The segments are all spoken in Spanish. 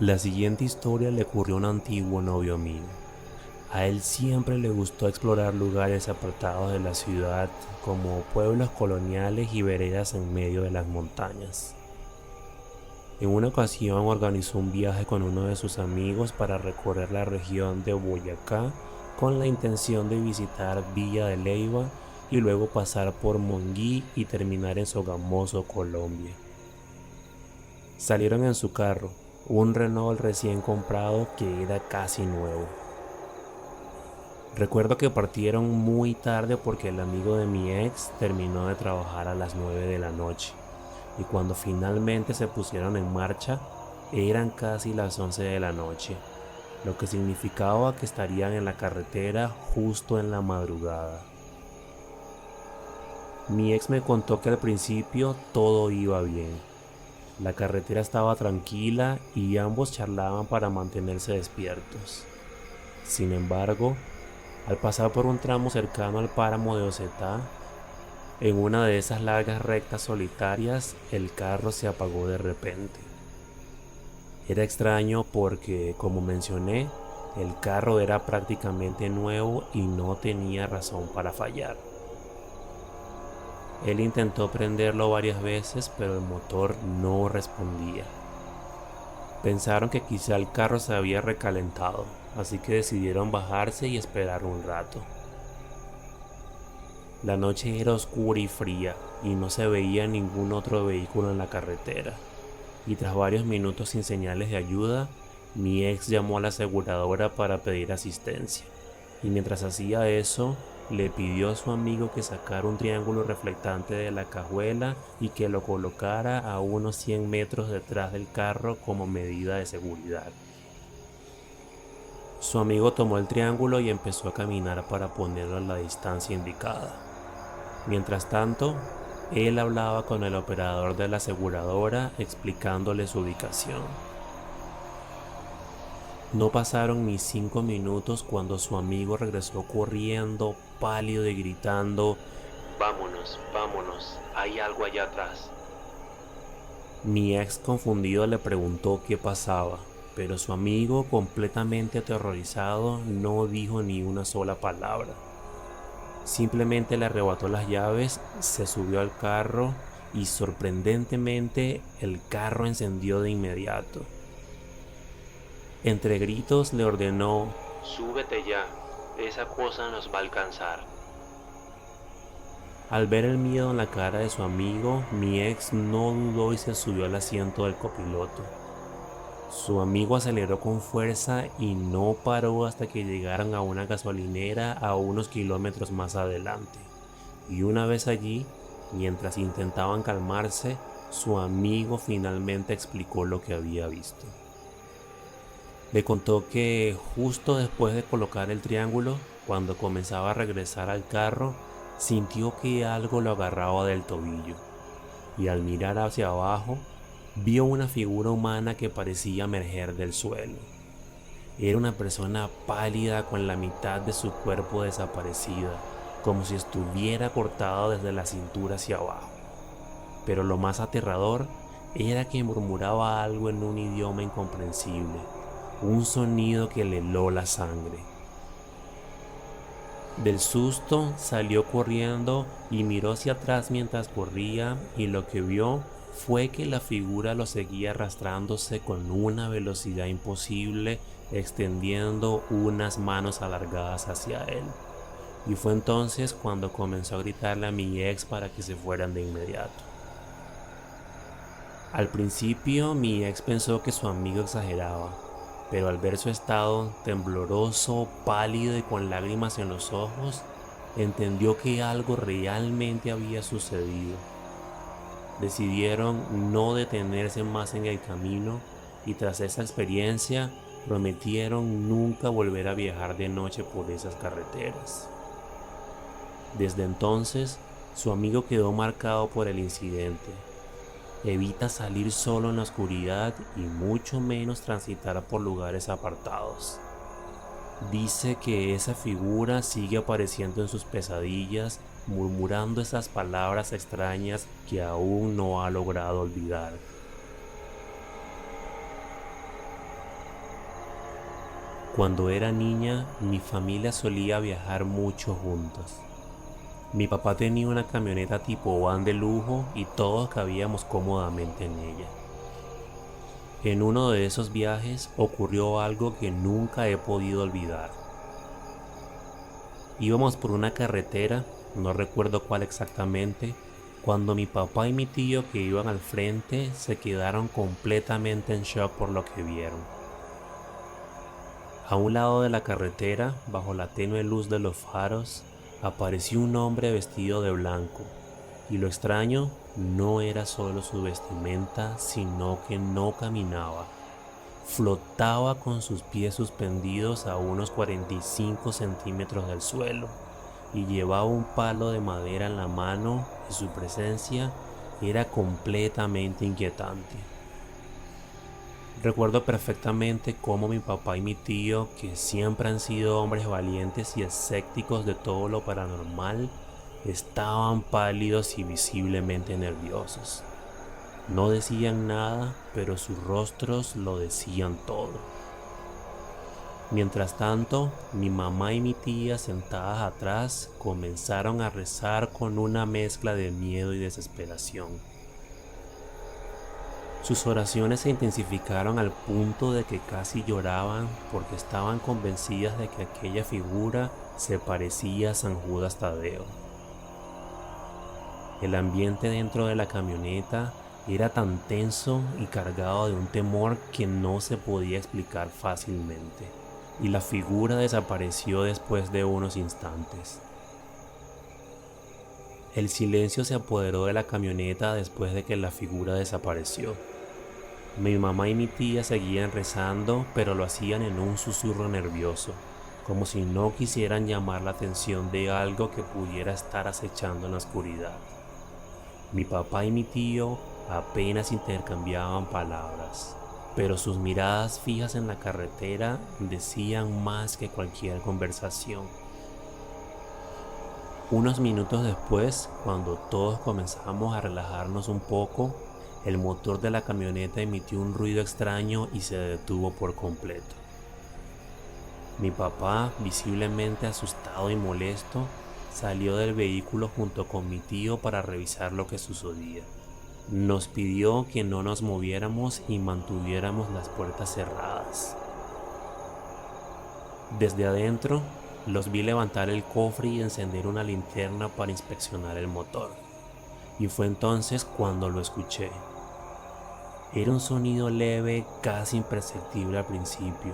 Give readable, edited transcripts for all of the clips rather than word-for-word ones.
La siguiente historia le ocurrió a un antiguo novio mío. A él siempre le gustó explorar lugares apartados de la ciudad, como pueblos coloniales y veredas en medio de las montañas. En una ocasión organizó un viaje con uno de sus amigos para recorrer la región de Boyacá con la intención de visitar Villa de Leyva y luego pasar por Monguí y terminar en Sogamoso, Colombia. Salieron en su carro, un Renault recién comprado que era casi nuevo. Recuerdo que partieron muy tarde porque el amigo de mi ex terminó de trabajar a las 9 de la noche y cuando finalmente se pusieron en marcha eran casi las 11 de la noche, lo que significaba que estarían en la carretera justo en la madrugada. Mi ex me contó que al principio todo iba bien. La carretera estaba tranquila y ambos charlaban para mantenerse despiertos. Sin embargo, al pasar por un tramo cercano al páramo de Osetá, en una de esas largas rectas solitarias, el carro se apagó de repente. Era extraño porque, como mencioné, el carro era prácticamente nuevo y no tenía razón para fallar. Él intentó prenderlo varias veces, pero el motor no respondía. Pensaron que quizá el carro se había recalentado, así que decidieron bajarse y esperar un rato. La noche era oscura y fría y no se veía ningún otro vehículo en la carretera. Y tras varios minutos sin señales de ayuda, mi ex llamó a la aseguradora para pedir asistencia. Y mientras hacía eso, le pidió a su amigo que sacara un triángulo reflectante de la cajuela y que lo colocara a unos 100 metros detrás del carro como medida de seguridad. Su amigo tomó el triángulo y empezó a caminar para ponerlo a la distancia indicada. Mientras tanto, él hablaba con el operador de la aseguradora explicándole su ubicación. No pasaron ni 5 minutos cuando su amigo regresó corriendo, pálido y gritando: "Vámonos, vámonos, hay algo allá atrás". Mi ex confundido le preguntó qué pasaba, pero su amigo, completamente aterrorizado, no dijo ni una sola palabra. Simplemente le arrebató las llaves, se subió al carro y sorprendentemente el carro encendió de inmediato. Entre gritos le ordenó: "Súbete ya, esa cosa nos va a alcanzar". Al ver el miedo en la cara de su amigo, mi ex no dudó y se subió al asiento del copiloto. Su amigo aceleró con fuerza y no paró hasta que llegaron a una gasolinera a unos kilómetros más adelante. Y una vez allí, mientras intentaban calmarse, su amigo finalmente explicó lo que había visto. Le contó que justo después de colocar el triángulo, cuando comenzaba a regresar al carro, sintió que algo lo agarraba del tobillo y al mirar hacia abajo, vio una figura humana que parecía emerger del suelo. Era una persona pálida con la mitad de su cuerpo desaparecida, como si estuviera cortado desde la cintura hacia abajo. Pero lo más aterrador era que murmuraba algo en un idioma incomprensible, un sonido que le heló la sangre. Del susto salió corriendo y miró hacia atrás mientras corría, y lo que vio fue que la figura lo seguía arrastrándose con una velocidad imposible, extendiendo unas manos alargadas hacia él. Y fue entonces cuando comenzó a gritarle a mi ex para que se fueran de inmediato. Al principio mi ex pensó que su amigo exageraba, pero al ver su estado tembloroso, pálido y con lágrimas en los ojos, entendió que algo realmente había sucedido. Decidieron no detenerse más en el camino y tras esa experiencia prometieron nunca volver a viajar de noche por esas carreteras. Desde entonces, su amigo quedó marcado por el incidente. Evita salir solo en la oscuridad y mucho menos transitar por lugares apartados. Dice que esa figura sigue apareciendo en sus pesadillas, murmurando esas palabras extrañas que aún no ha logrado olvidar. Cuando era niña, mi familia solía viajar mucho juntos. Mi papá tenía una camioneta tipo van de lujo y todos cabíamos cómodamente en ella. En uno de esos viajes ocurrió algo que nunca he podido olvidar. Íbamos por una carretera, no recuerdo cuál exactamente, cuando mi papá y mi tío que iban al frente se quedaron completamente en shock por lo que vieron. A un lado de la carretera, bajo la tenue luz de los faros, apareció un hombre vestido de blanco, y lo extraño no era solo su vestimenta, sino que no caminaba. Flotaba con sus pies suspendidos a unos 45 centímetros del suelo y llevaba un palo de madera en la mano y su presencia era completamente inquietante. Recuerdo perfectamente cómo mi papá y mi tío, que siempre han sido hombres valientes y escépticos de todo lo paranormal, estaban pálidos y visiblemente nerviosos. No decían nada, pero sus rostros lo decían todo. Mientras tanto, mi mamá y mi tía sentadas atrás comenzaron a rezar con una mezcla de miedo y desesperación. Sus oraciones se intensificaron al punto de que casi lloraban porque estaban convencidas de que aquella figura se parecía a San Judas Tadeo. El ambiente dentro de la camioneta era tan tenso y cargado de un temor que no se podía explicar fácilmente, y la figura desapareció después de unos instantes. El silencio se apoderó de la camioneta después de que la figura desapareció. Mi mamá y mi tía seguían rezando, pero lo hacían en un susurro nervioso, como si no quisieran llamar la atención de algo que pudiera estar acechando en la oscuridad. Mi papá y mi tío apenas intercambiaban palabras, pero sus miradas fijas en la carretera decían más que cualquier conversación. Unos minutos después, cuando todos comenzamos a relajarnos un poco, el motor de la camioneta emitió un ruido extraño y se detuvo por completo. Mi papá, visiblemente asustado y molesto, salió del vehículo junto con mi tío para revisar lo que sucedía. Nos pidió que no nos moviéramos y mantuviéramos las puertas cerradas. Desde adentro, los vi levantar el cofre y encender una linterna para inspeccionar el motor. Y fue entonces cuando lo escuché. Era un sonido leve, casi imperceptible al principio,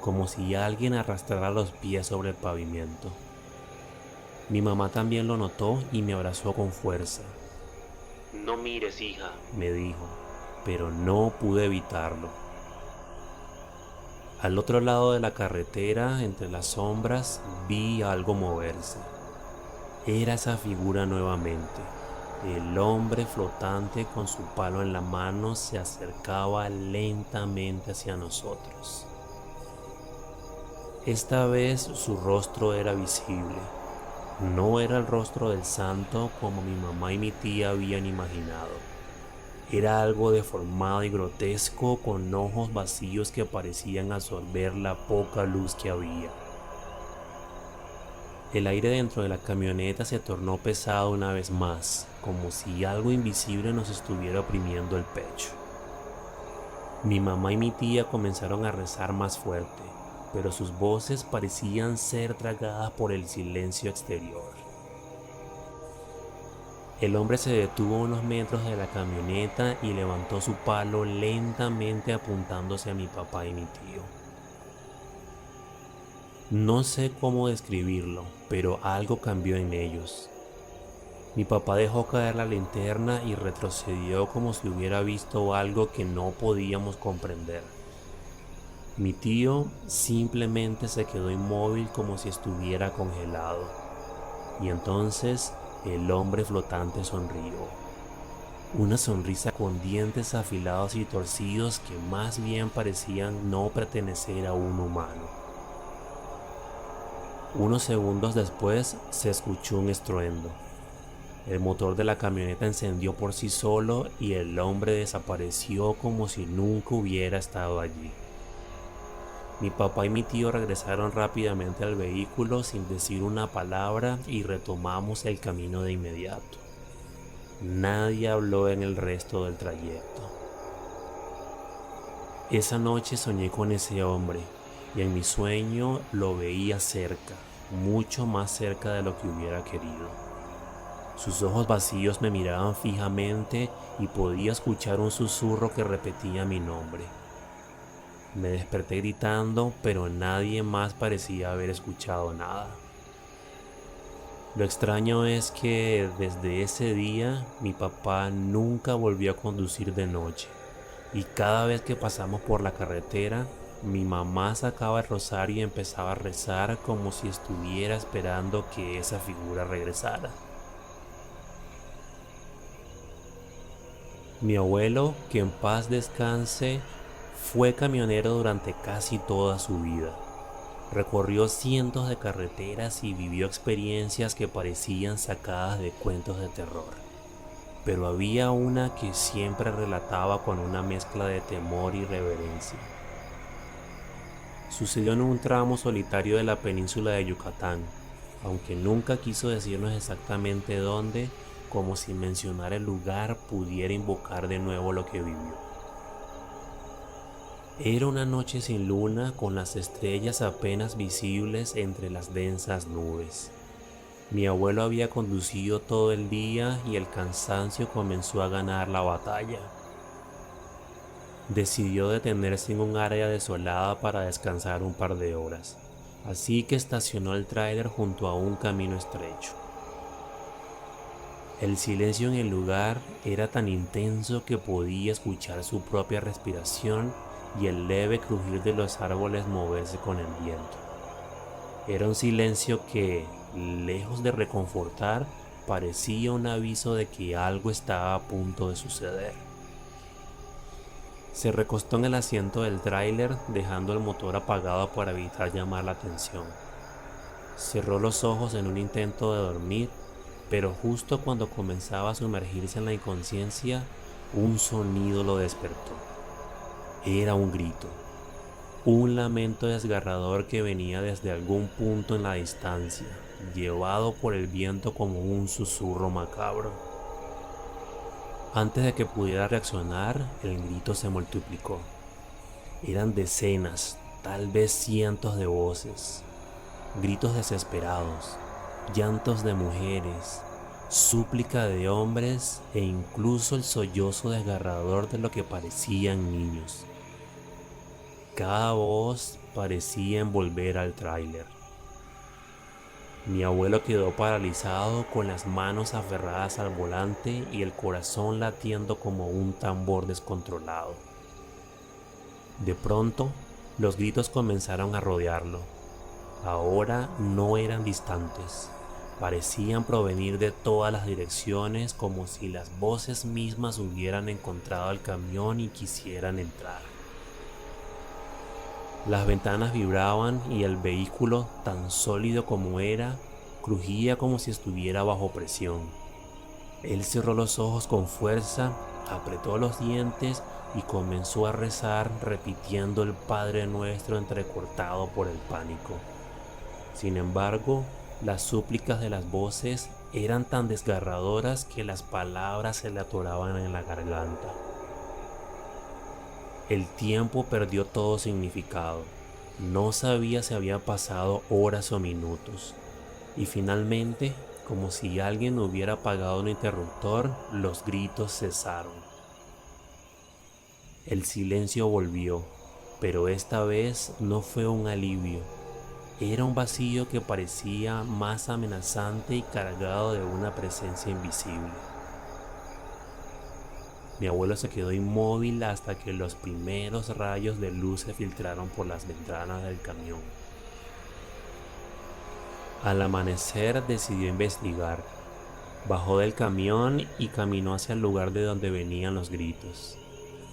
como si alguien arrastrara los pies sobre el pavimento. Mi mamá también lo notó y me abrazó con fuerza. «No mires, hija», me dijo, pero no pude evitarlo. Al otro lado de la carretera, entre las sombras, vi algo moverse. Era esa figura nuevamente. El hombre flotante con su palo en la mano se acercaba lentamente hacia nosotros. Esta vez su rostro era visible. No era el rostro del santo como mi mamá y mi tía habían imaginado. Era algo deformado y grotesco con ojos vacíos que parecían absorber la poca luz que había. El aire dentro de la camioneta se tornó pesado una vez más, como si algo invisible nos estuviera oprimiendo el pecho. Mi mamá y mi tía comenzaron a rezar más fuerte, pero sus voces parecían ser tragadas por el silencio exterior. El hombre se detuvo a unos metros de la camioneta y levantó su palo lentamente apuntándose a mi papá y mi tío. No sé cómo describirlo, pero algo cambió en ellos. Mi papá dejó caer la linterna y retrocedió como si hubiera visto algo que no podíamos comprender. Mi tío simplemente se quedó inmóvil como si estuviera congelado. Y entonces el hombre flotante sonrió. Una sonrisa con dientes afilados y torcidos que más bien parecían no pertenecer a un humano. Unos segundos después se escuchó un estruendo. El motor de la camioneta encendió por sí solo y el hombre desapareció como si nunca hubiera estado allí. Mi papá y mi tío regresaron rápidamente al vehículo sin decir una palabra y retomamos el camino de inmediato. Nadie habló en el resto del trayecto. Esa noche soñé con ese hombre y en mi sueño lo veía cerca, mucho más cerca de lo que hubiera querido. Sus ojos vacíos me miraban fijamente y podía escuchar un susurro que repetía mi nombre. Me desperté gritando, pero nadie más parecía haber escuchado nada. Lo extraño es que desde ese día mi papá nunca volvió a conducir de noche y cada vez que pasamos por la carretera mi mamá sacaba el rosario y empezaba a rezar como si estuviera esperando que esa figura regresara. Mi abuelo, que en paz descanse, fue camionero durante casi toda su vida. Recorrió cientos de carreteras y vivió experiencias que parecían sacadas de cuentos de terror. Pero había una que siempre relataba con una mezcla de temor y reverencia. Sucedió en un tramo solitario de la península de Yucatán, aunque nunca quiso decirnos exactamente dónde, como si mencionar el lugar pudiera invocar de nuevo lo que vivió. Era una noche sin luna con las estrellas apenas visibles entre las densas nubes. Mi abuelo había conducido todo el día y el cansancio comenzó a ganar la batalla. Decidió detenerse en un área desolada para descansar un par de horas, así que estacionó el tráiler junto a un camino estrecho. El silencio en el lugar era tan intenso que podía escuchar su propia respiración y el leve crujir de los árboles moverse con el viento. Era un silencio que, lejos de reconfortar, parecía un aviso de que algo estaba a punto de suceder. Se recostó en el asiento del tráiler, dejando el motor apagado para evitar llamar la atención. Cerró los ojos en un intento de dormir, pero justo cuando comenzaba a sumergirse en la inconsciencia, un sonido lo despertó. Era un grito, un lamento desgarrador que venía desde algún punto en la distancia, llevado por el viento como un susurro macabro. Antes de que pudiera reaccionar, el grito se multiplicó. Eran decenas, tal vez cientos de voces, gritos desesperados, llantos de mujeres, súplica de hombres e incluso el sollozo desgarrador de lo que parecían niños. Cada voz parecía envolver al tráiler. Mi abuelo quedó paralizado con las manos aferradas al volante y el corazón latiendo como un tambor descontrolado. De pronto, los gritos comenzaron a rodearlo. Ahora no eran distantes. Parecían provenir de todas las direcciones como si las voces mismas hubieran encontrado el camión y quisieran entrar. Las ventanas vibraban y el vehículo, tan sólido como era, crujía como si estuviera bajo presión. Él cerró los ojos con fuerza, apretó los dientes y comenzó a rezar repitiendo el Padre Nuestro entrecortado por el pánico. Sin embargo, las súplicas de las voces eran tan desgarradoras que las palabras se le atoraban en la garganta. El tiempo perdió todo significado. No sabía si había pasado horas o minutos. Y finalmente, como si alguien hubiera apagado un interruptor, los gritos cesaron. El silencio volvió, pero esta vez no fue un alivio. Era un vacío que parecía más amenazante y cargado de una presencia invisible. Mi abuelo se quedó inmóvil hasta que los primeros rayos de luz se filtraron por las ventanas del camión. Al amanecer decidió investigar. Bajó del camión y caminó hacia el lugar de donde venían los gritos.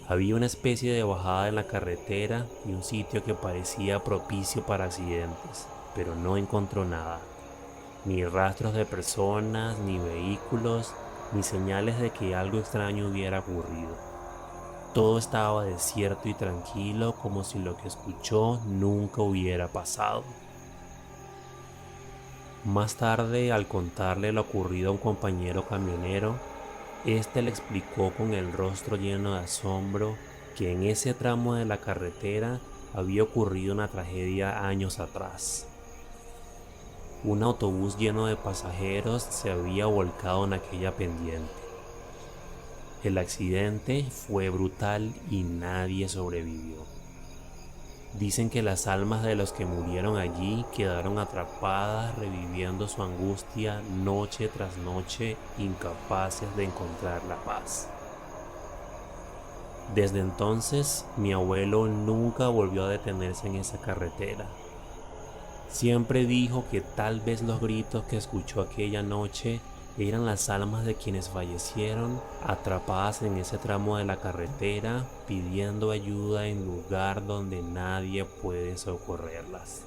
Había una especie de bajada en la carretera y un sitio que parecía propicio para accidentes, pero no encontró nada. Ni rastros de personas, ni vehículos, ni señales de que algo extraño hubiera ocurrido. Todo estaba desierto y tranquilo, como si lo que escuchó nunca hubiera pasado. Más tarde, al contarle lo ocurrido a un compañero camionero, este le explicó con el rostro lleno de asombro que en ese tramo de la carretera había ocurrido una tragedia años atrás. Un autobús lleno de pasajeros se había volcado en aquella pendiente. El accidente fue brutal y nadie sobrevivió. Dicen que las almas de los que murieron allí quedaron atrapadas reviviendo su angustia noche tras noche, incapaces de encontrar la paz. Desde entonces, mi abuelo nunca volvió a detenerse en esa carretera. Siempre dijo que tal vez los gritos que escuchó aquella noche eran las almas de quienes fallecieron atrapadas en ese tramo de la carretera pidiendo ayuda en lugar donde nadie puede socorrerlas.